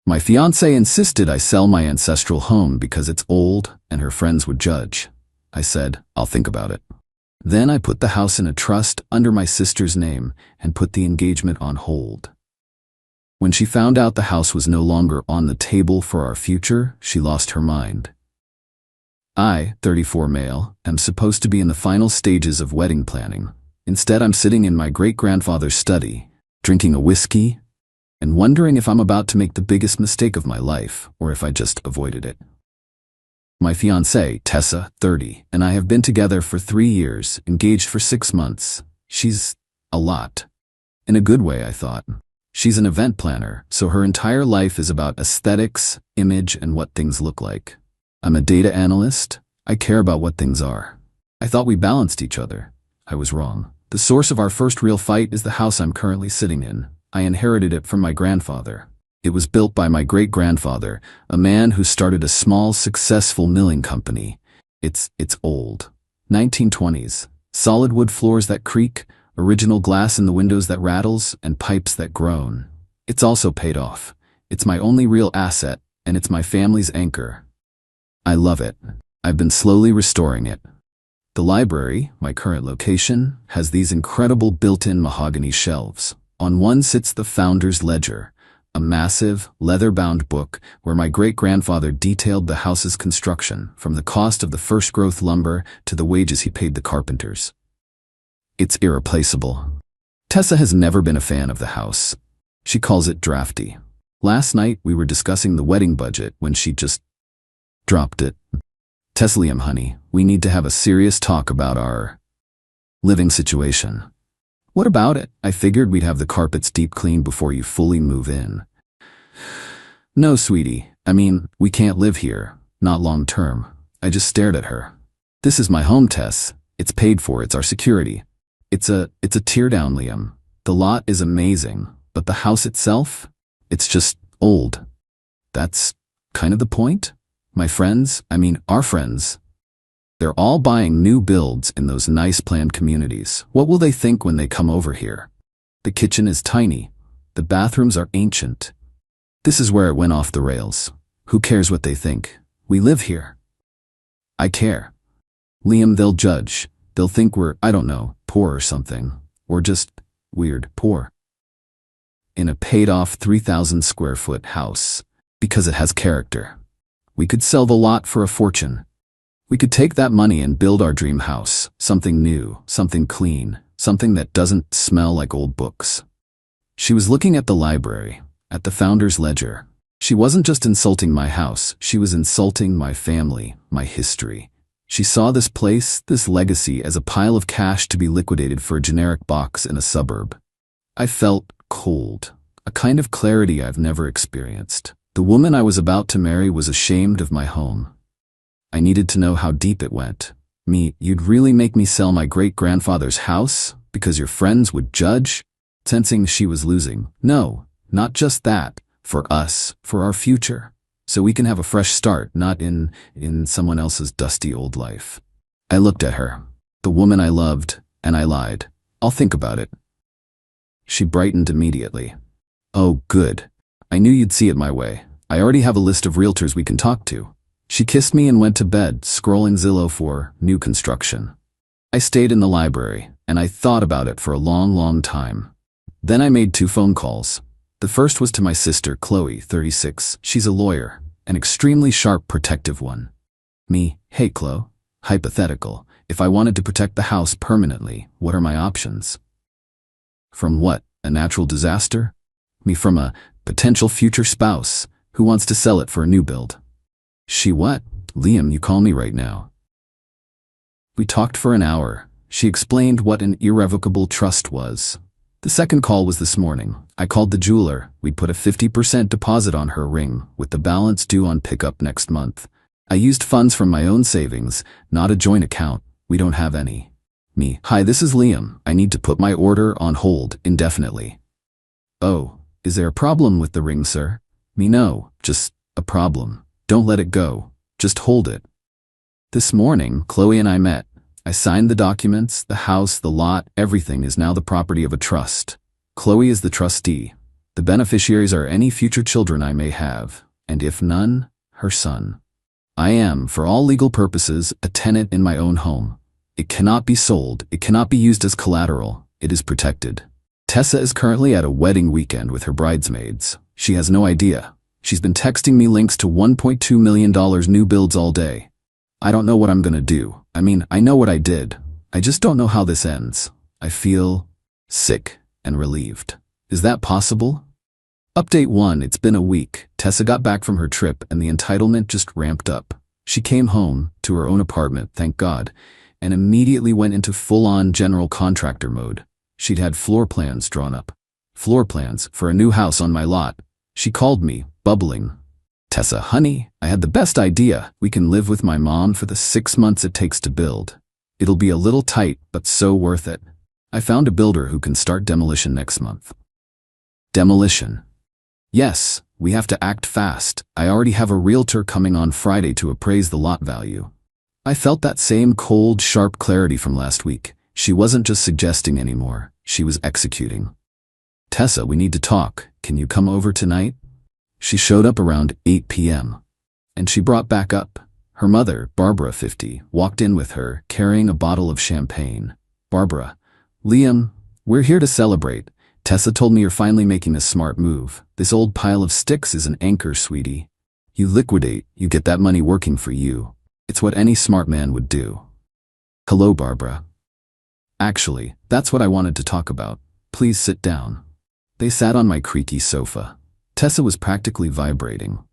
My fiancée insisted I sell my ancestral home because it's old and her friends would judge. I said, I'll think about it. Then I put the house in a trust under my sister's name and put the engagement on hold. When she found out the house was no longer on the table for our future, she lost her mind. I, 34 male, am supposed to be in the final stages of wedding planning. Instead, I'm sitting in my great-grandfather's study, drinking a whiskey, and wondering if I'm about to make the biggest mistake of my life, or if I just avoided it. My fiancée, Tessa, 30, and I have been together for 3 years, engaged for 6 months. She's a lot. In a good way, I thought. She's an event planner, so her entire life is about aesthetics, image, and what things look like. I'm a data analyst. I care about what things are. I thought we balanced each other. I was wrong. The source of our first real fight is the house I'm currently sitting in. I inherited it from my grandfather. It was built by my great-grandfather, a man who started a small, successful milling company. It's old. 1920s. Solid wood floors that creak, original glass in the windows that rattles, and pipes that groan. It's also paid off. It's my only real asset, and it's my family's anchor. I love it. I've been slowly restoring it. The library, my current location, has these incredible built-in mahogany shelves. On one sits the Founder's Ledger, a massive, leather-bound book where my great-grandfather detailed the house's construction, from the cost of the first-growth lumber to the wages he paid the carpenters. It's irreplaceable. Tessa has never been a fan of the house. She calls it drafty. Last night, we were discussing the wedding budget when she just dropped it. Liam, honey, we need to have a serious talk about our living situation. What about it? I figured we'd have the carpets deep cleaned before you fully move in. No, sweetie. I mean, we can't live here. Not long term. I just stared at her. This is my home, Tess. It's paid for. It's our security. It's a teardown, Liam. The lot is amazing, but the house itself, it's just old. That's kind of the point. My friends, our friends, they're all buying new builds in those nice planned communities. What will they think when they come over here? The kitchen is tiny. The bathrooms are ancient. This is where it went off the rails. Who cares what they think? We live here. I care. Liam, they'll judge. They'll think we're, I don't know, poor or something. Or just weird poor. In a paid-off 3,000 square foot house. Because it has character. We could sell the lot for a fortune. We could take that money and build our dream house. Something new, something clean, something that doesn't smell like old books. She was looking at the library, at the Founder's Ledger. She wasn't just insulting my house, she was insulting my family, my history. She saw this place, this legacy, as a pile of cash to be liquidated for a generic box in a suburb. I felt cold, a kind of clarity I've never experienced. The woman I was about to marry was ashamed of my home. I needed to know how deep it went. You'd really make me sell my great-grandfather's house because your friends would judge? Sensing she was losing. No, not just that. For us, for our future. So we can have a fresh start, not in someone else's dusty old life. I looked at her, the woman I loved, and I lied. I'll think about it. She brightened immediately. Oh, good. I knew you'd see it my way. I already have a list of realtors we can talk to. She kissed me and went to bed, scrolling Zillow for new construction. I stayed in the library, and I thought about it for a long, long time. Then I made 2 phone calls. The first was to my sister, Chloe, 36. She's a lawyer, an extremely sharp, protective one. Hey, Chloe. Hypothetical. If I wanted to protect the house permanently, what are my options? From what? A natural disaster? From a potential future spouse who wants to sell it for a new build. She what? Liam, you call me right now. We talked for an hour. She explained what an irrevocable trust was. The second call was this morning. I called the jeweler. We'd put a 50% deposit on her ring, with the balance due on pickup next month. I used funds from my own savings, not a joint account. We don't have any. Hi, this is Liam. I need to put my order on hold indefinitely. Oh, is there a problem with the ring, sir? No, just a problem. Don't let it go. Just hold it. This morning, Chloe and I met. I signed the documents, the house, the lot, everything is now the property of a trust. Chloe is the trustee. The beneficiaries are any future children I may have, and if none, her son. I am, for all legal purposes, a tenant in my own home. It cannot be sold, it cannot be used as collateral, it is protected. Tessa is currently at a wedding weekend with her bridesmaids. She has no idea. She's been texting me links to $1.2 million new builds all day. I don't know what I'm gonna do. I mean, I know what I did. I just don't know how this ends. I feel sick and relieved. Is that possible? Update 1. It's been a week. Tessa got back from her trip and the entitlement just ramped up. She came home, to her own apartment, thank God, and immediately went into full-on general contractor mode. She'd had floor plans drawn up. Floor plans for a new house on my lot. She called me, bubbling. Tessa, honey, I had the best idea. We can live with my mom for the 6 months it takes to build. It'll be a little tight, but so worth it. I found a builder who can start demolition next month. Demolition. Yes, we have to act fast. I already have a realtor coming on Friday to appraise the lot value. I felt that same cold, sharp clarity from last week. She wasn't just suggesting anymore. She was executing. Tessa, we need to talk. Can you come over tonight? She showed up around 8 p.m. And she brought back up. Her mother, Barbara, 50, walked in with her, carrying a bottle of champagne. Barbara, Liam, we're here to celebrate. Tessa told me you're finally making a smart move. This old pile of sticks is an anchor, sweetie. You liquidate, you get that money working for you. It's what any smart man would do. Hello, Barbara. Actually, that's what I wanted to talk about. Please sit down. They sat on my creaky sofa. Tessa was practically vibrating.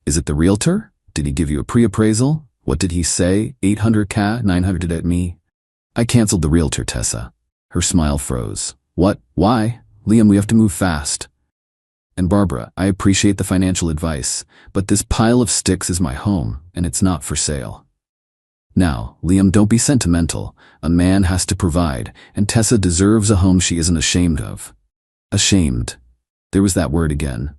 Is it the realtor? Did he give you a pre-appraisal? What did he say? 800K, 900 at me? I canceled the realtor, Tessa. Her smile froze. What? Why? Liam, we have to move fast. And Barbara, I appreciate the financial advice, but this pile of sticks is my home, and it's not for sale. Now, Liam, don't be sentimental. A man has to provide, and Tessa deserves a home she isn't ashamed of. Ashamed. There was that word again.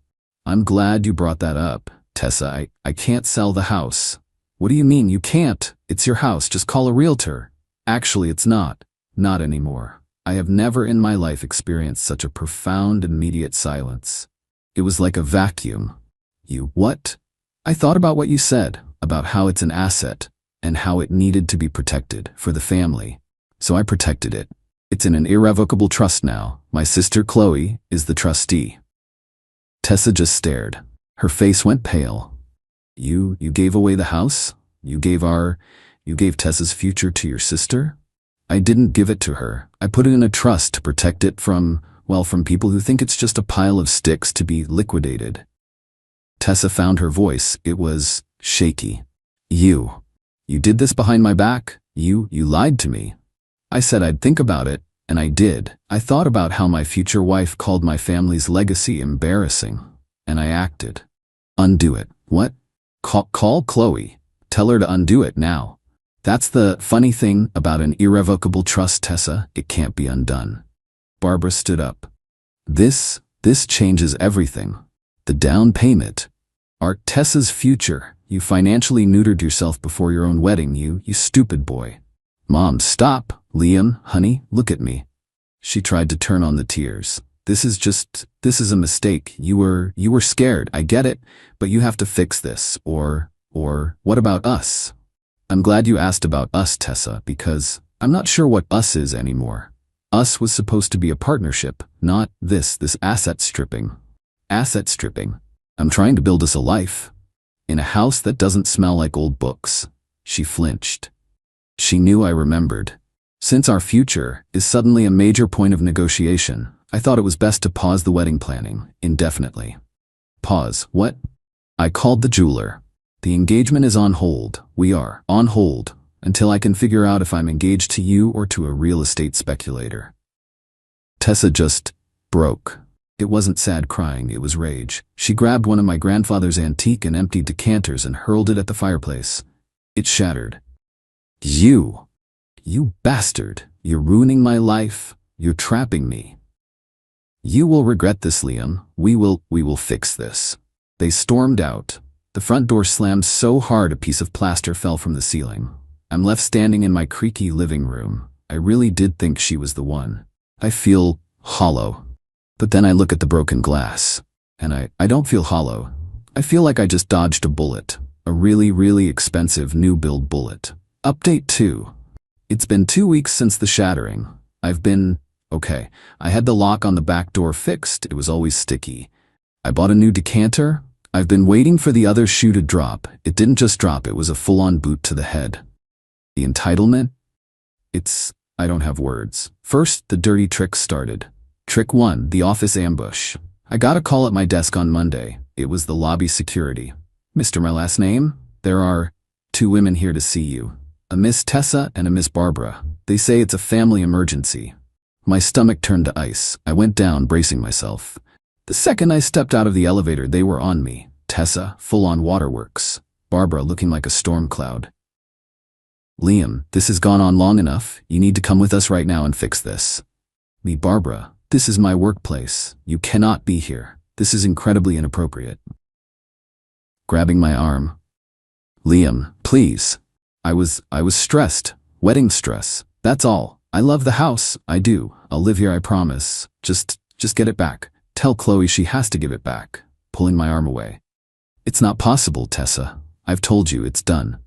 I'm glad you brought that up, Tessa. I can't sell the house. What do you mean you can't? It's your house, just call a realtor. Actually, it's not. Not anymore. I have never in my life experienced such a profound, immediate silence. It was like a vacuum. You what? I thought about what you said, about how it's an asset, and how it needed to be protected for the family. So I protected it. It's in an irrevocable trust now. My sister Chloe is the trustee. Tessa just stared. Her face went pale. You gave away the house? You gave Tessa's future to your sister? I didn't give it to her. I put it in a trust to protect it from people who think it's just a pile of sticks to be liquidated. Tessa found her voice. It was shaky. You did this behind my back? You lied to me. I said I'd think about it, and I did. I thought about how my future wife called my family's legacy embarrassing, and I acted. Undo it. What? Call Chloe. Tell her to undo it now. That's the funny thing about an irrevocable trust, Tessa. It can't be undone. Barbara stood up. This changes everything. The down payment. Tessa's future. You financially neutered yourself before your own wedding, you stupid boy. Mom, stop. Liam, honey, look at me. She tried to turn on the tears. This is a mistake. You were scared, I get it, but you have to fix this. Or what about us? I'm glad you asked about us, Tessa, because I'm not sure what us is anymore. Us was supposed to be a partnership, not this asset stripping. Asset stripping. I'm trying to build us a life. In a house that doesn't smell like old books. She flinched. She knew I remembered. Since our future is suddenly a major point of negotiation, I thought it was best to pause the wedding planning indefinitely. Pause. What? I called the jeweler. The engagement is on hold. We are on hold until I can figure out if I'm engaged to you or to a real estate speculator. Tessa just broke. It wasn't sad crying, it was rage. She grabbed one of my grandfather's antique and emptied decanters and hurled it at the fireplace. It shattered. You bastard. You're ruining my life. You're trapping me. You will regret this, Liam. We will fix this. They stormed out. The front door slammed so hard a piece of plaster fell from the ceiling. I'm left standing in my creaky living room. I really did think she was the one. I feel hollow. But then I look at the broken glass, and I don't feel hollow. I feel like I just dodged a bullet. A really, really expensive new build bullet. Update 2. It's been 2 weeks since the shattering. Okay, I had the lock on the back door fixed. It was always sticky. I bought a new decanter. I've been waiting for the other shoe to drop. It didn't just drop, it was a full-on boot to the head. The entitlement? I don't have words. First, the dirty tricks started. Trick 1, the office ambush. I got a call at my desk on Monday. It was the lobby security. Mr. My last name? There are 2 women here to see you. A Miss Tessa and a Miss Barbara. They say it's a family emergency. My stomach turned to ice. I went down, bracing myself. The second I stepped out of the elevator, they were on me. Tessa, full-on waterworks. Barbara looking like a storm cloud. Liam, this has gone on long enough. You need to come with us right now and fix this. Me, Barbara, this is my workplace. You cannot be here. This is incredibly inappropriate. Grabbing my arm. Liam, please. I was stressed. Wedding stress. That's all. I love the house. I do. I'll live here, I promise. Just get it back. Tell Chloe she has to give it back. Pulling my arm away. It's not possible, Tessa. I've told you, it's done.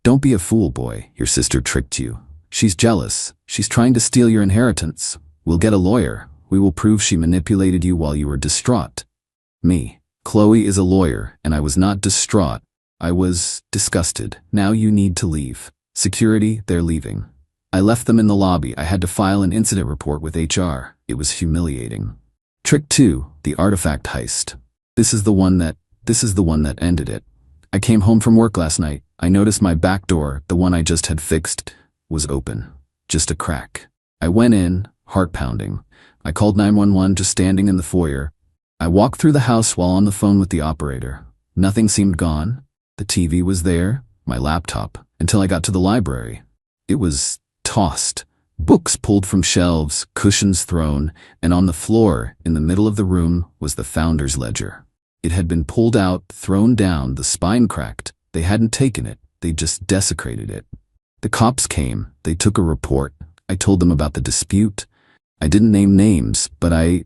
Don't be a fool, boy. Your sister tricked you. She's jealous. She's trying to steal your inheritance. We'll get a lawyer. We will prove she manipulated you while you were distraught. Me. Chloe is a lawyer, and I was not distraught. I was disgusted. Now you need to leave. Security, they're leaving. I left them in the lobby. I had to file an incident report with HR. It was humiliating. Trick 2, the artifact heist. This is the one that ended it. I came home from work last night. I noticed my back door, the one I just had fixed, was open. Just a crack. I went in, heart pounding. I called 911 just standing in the foyer. I walked through the house while on the phone with the operator. Nothing seemed gone. The TV was there, my laptop, until I got to the library. It was tossed. Books pulled from shelves, cushions thrown, and on the floor, in the middle of the room, was the founder's ledger. It had been pulled out, thrown down, the spine cracked. They hadn't taken it, they just desecrated it. The cops came, they took a report. I told them about the dispute. I didn't name names, but I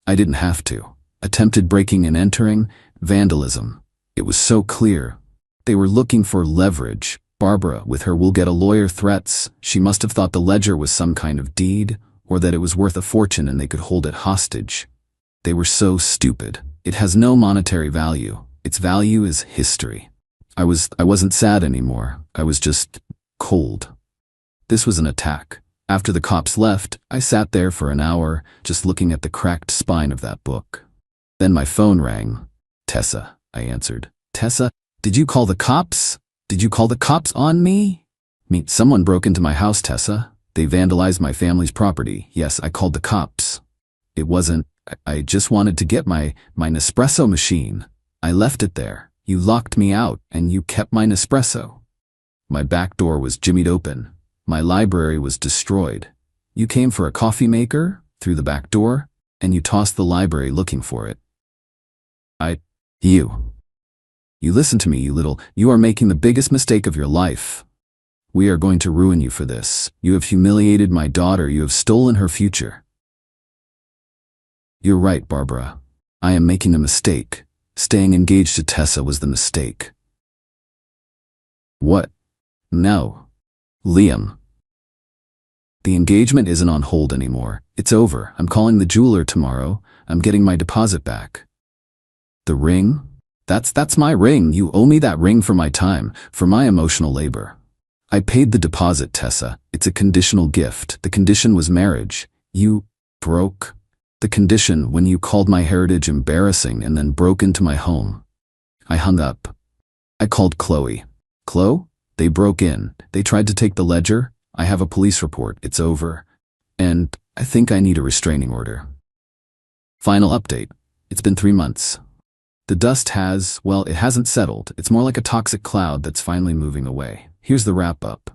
didn't have to. Attempted breaking and entering, vandalism. It was so clear. They were looking for leverage. Barbara, with her "we'll get a lawyer" threats, she must have thought the ledger was some kind of deed, or that it was worth a fortune and they could hold it hostage. They were so stupid. It has no monetary value. Its value is history. I wasn't sad anymore. I was just cold. This was an attack. After the cops left, I sat there for an hour, just looking at the cracked spine of that book. Then my phone rang. Tessa, I answered. Tessa, did you call the cops? Did you call the cops on me? Someone broke into my house, Tessa. They vandalized my family's property. Yes, I called the cops. It wasn't, I just wanted to get my Nespresso machine. I left it there. You locked me out, and you kept my Nespresso. My back door was jimmied open. My library was destroyed. You came for a coffee maker, through the back door, and you tossed the library looking for it. You listen to me, you are making the biggest mistake of your life. We are going to ruin you for this. You have humiliated my daughter. You have stolen her future. You're right, Barbara. I am making a mistake. Staying engaged to Tessa was the mistake. What? No. Liam. The engagement isn't on hold anymore. It's over. I'm calling the jeweler tomorrow. I'm getting my deposit back. The ring? That's my ring. You owe me that ring for my time, for my emotional labor. I paid the deposit, Tessa. It's a conditional gift. The condition was marriage. You broke the condition when you called my heritage embarrassing and then broke into my home. I hung up. I called Chloe. Chloe? They broke in. They tried to take the ledger. I have a police report. It's over. And I think I need a restraining order. Final update. It's been 3 months. The dust it hasn't settled. It's more like a toxic cloud that's finally moving away. Here's the wrap-up.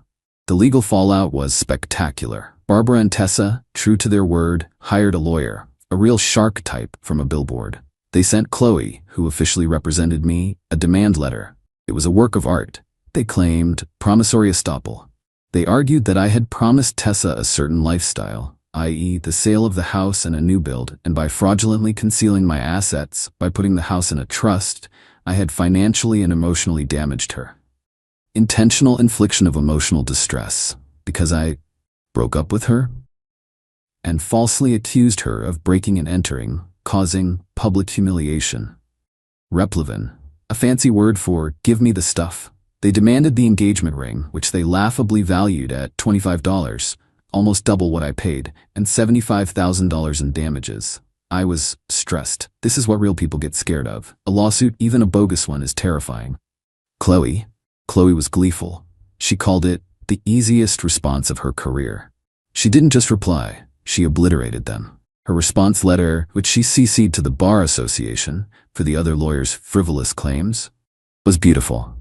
The legal fallout was spectacular. Barbara and Tessa, true to their word, hired a lawyer, a real shark type from a billboard. They sent Chloe, who officially represented me, a demand letter. It was a work of art. They claimed promissory estoppel. They argued that I had promised Tessa a certain lifestyle. i.e. the sale of the house and a new build, and by fraudulently concealing my assets, by putting the house in a trust, I had financially and emotionally damaged her. Intentional infliction of emotional distress, because I broke up with her and falsely accused her of breaking and entering, causing public humiliation. Replevin, a fancy word for give me the stuff. They demanded the engagement ring, which they laughably valued at $25, almost double what I paid, and $75,000 in damages. I was stressed. This is what real people get scared of. A lawsuit, even a bogus one, is terrifying. Chloe was gleeful. She called it the easiest response of her career. She didn't just reply, she obliterated them. Her response letter, which she CC'd to the Bar Association for the other lawyers' frivolous claims, was beautiful.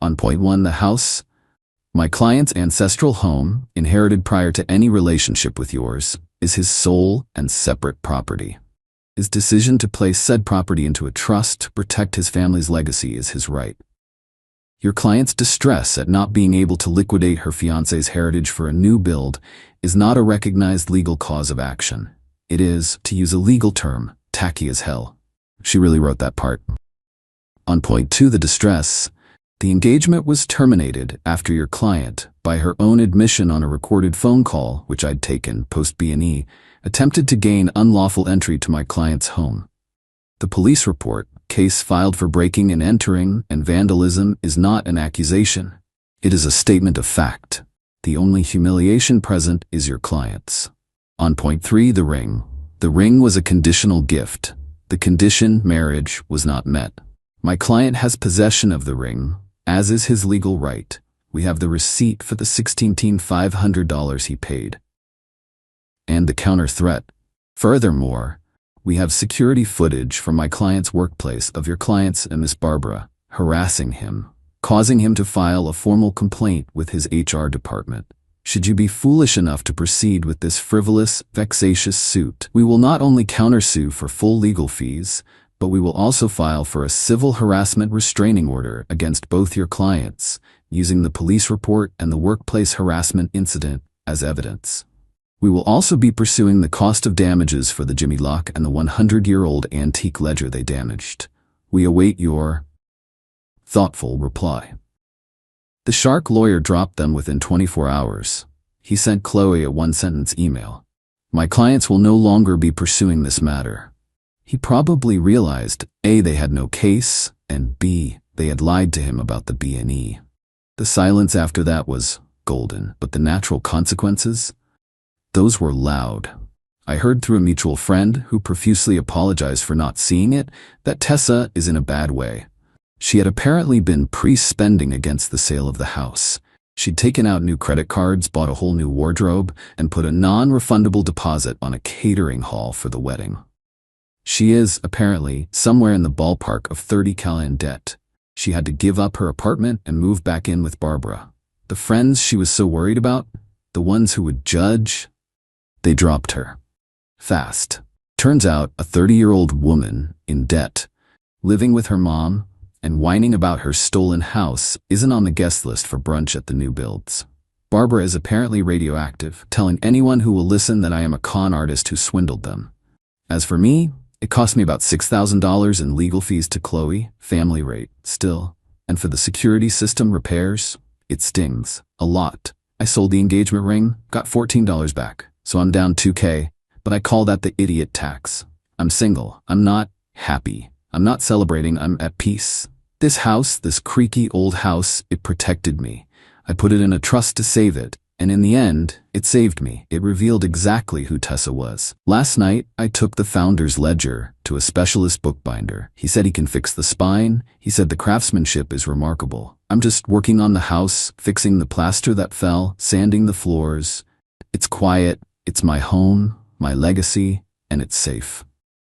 On point 1, the house, my client's ancestral home, inherited prior to any relationship with yours, is his sole and separate property. His decision to place said property into a trust to protect his family's legacy is his right. Your client's distress at not being able to liquidate her fiancé's heritage for a new build is not a recognized legal cause of action. It is, to use a legal term, tacky as hell. She really wrote that part. On point 2, the distress, the engagement was terminated after your client, by her own admission on a recorded phone call, which I'd taken post B&E, attempted to gain unlawful entry to my client's home. The police report, case filed for breaking and entering and vandalism, is not an accusation. It is a statement of fact. The only humiliation present is your client's. On point 3, the ring. The ring was a conditional gift. The condition, marriage, was not met. My client has possession of the ring, as is his legal right. We have the receipt for the $16,500 he paid. And the counter threat. Furthermore, we have security footage from my client's workplace of your clients and Miss Barbara harassing him, causing him to file a formal complaint with his HR department. Should you be foolish enough to proceed with this frivolous, vexatious suit, we will not only countersue for full legal fees, but we will also file for a civil harassment restraining order against both your clients, using the police report and the workplace harassment incident as evidence. We will also be pursuing the cost of damages for the Jimmy lock and the 100-year-old antique ledger they damaged. We await your thoughtful reply. The shark lawyer dropped them within 24 hours. He sent Chloe a one-sentence email. My clients will no longer be pursuing this matter. He probably realized, A, they had no case, and B, they had lied to him about the B&E. The silence after that was golden, but the natural consequences? Those were loud. I heard through a mutual friend, who profusely apologized for not seeing it, that Tessa is in a bad way. She had apparently been pre-spending against the sale of the house. She'd taken out new credit cards, bought a whole new wardrobe, and put a non-refundable deposit on a catering hall for the wedding. She is, apparently, somewhere in the ballpark of 30K in debt. She had to give up her apartment and move back in with Barbara. The friends she was so worried about, the ones who would judge, they dropped her. Fast. Turns out a 30-year-old woman in debt, living with her mom, and whining about her stolen house isn't on the guest list for brunch at the new builds. Barbara is apparently radioactive, telling anyone who will listen that I am a con artist who swindled them. As for me, it cost me about $6,000 in legal fees to Chloe, family rate, still. And for the security system repairs, it stings. A lot. I sold the engagement ring, got $14 back, so I'm down $2K, but I call that the idiot tax. I'm single. I'm not happy. I'm not celebrating. I'm at peace. This house, this creaky old house, it protected me. I put it in a trust to save it, and in the end, it saved me. It revealed exactly who Tessa was. Last night, I took the founder's ledger to a specialist bookbinder. He said he can fix the spine. He said the craftsmanship is remarkable. I'm just working on the house, fixing the plaster that fell, sanding the floors. It's quiet, it's my home, my legacy, and it's safe.